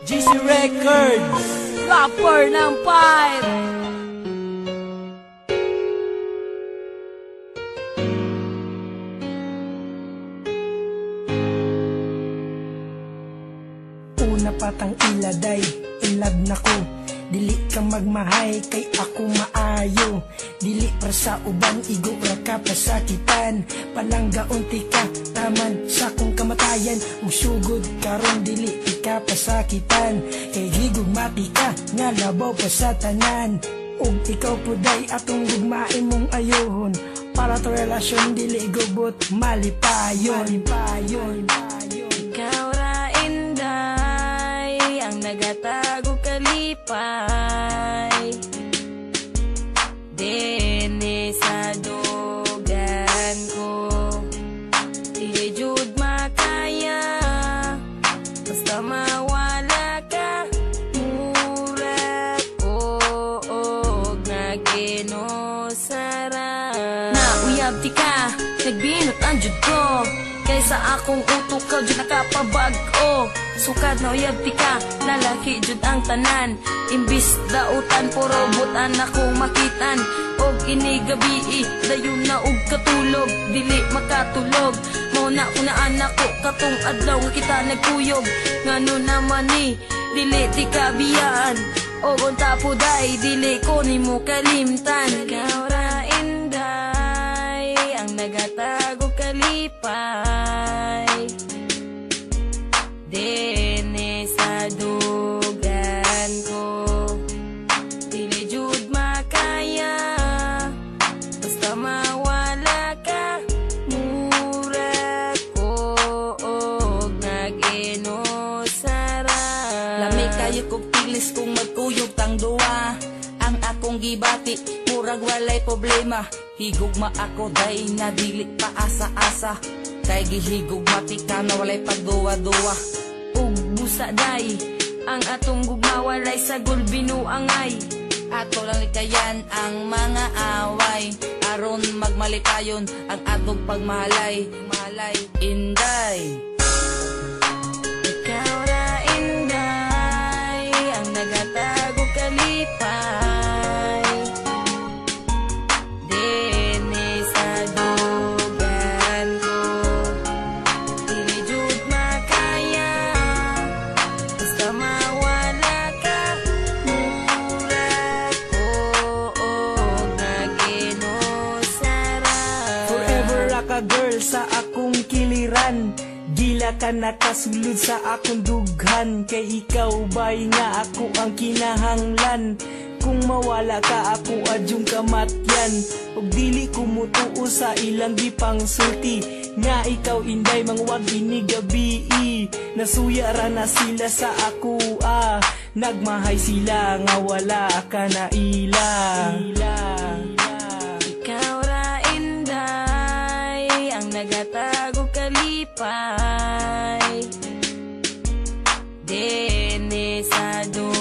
GC Records, rapper ng Pipe. Una patang iladay, ilab na ko. Dili ka magmahay, kay ako maayo. Dili para sa uban, igo ra ka pasakitan. Palangga unti ka, taman sa kong kamatayan. Ug sugod karon dili ka pasakitan. Kay higugmati ka, nga labaw pa sa tanan. Ug ikaw puday atong gugmain mong ayohon. Para to relasyon dili gubot malipayon. Ikaw ra inday, ang nagatago kalipay. Dene sa dogan ko, dili jud makaya. Basta mawala ka, mura ko og naginosara. Nauyab di ka, nagbinot ang jud ko. Kaysa akong utok ka, jud nakapabag-o. Sukad na uyab di ka, lalaki jud ang tanan. Imbis dautan, puro butan akong makitan. Og inigabi, dayon na og katulog. Dili makatulog, mauna ko na anak ko. Katong adlaw nga kita nagkuyog. Ngano naman ni, dili di ka biyaan. Og unta po day, dili ko ni mo kalimtan. Ikaw ra inday, ang nagatago kalipay. Dene sa dugan ko, dili jud makaya. Basta mawala ka, mura ko og naginosara. Lami kayo kog tilis kung magkuyog tang duwa. Ang akong gibati, murag walay problema. Higugma ako day na dili pa asa-asa. Kay gihigugmati ka na walay pagduwa-duwa. Ug busa day, ang atong gugma walay sagol binuangay. Ato lang likayan ang mga away. Aron magmalipayon ang atong pagmahalay. Inday, Ikaw ra inday, ang nagatago kalipay. Dene sa dugan ko, dili jud makaya. Basta mawala ka, mura ko og naginosara. Forever ra ka girl sa akong kiliran. Gila ka nakasulod sa akong dughan. Kay ikaw bay nga ako ang kinahanglan. Kung mawala ka ako adyong kamatyan. Og dili ko mutuo sa ilang gipang sulti. Nga ikaw inday mangwag inigabi. Nasuya ra na sila sa ako Nagmahay sila nga wala ka na ilang. Ikaw ra inday, ang nagatago kalipay. Dene sa dugan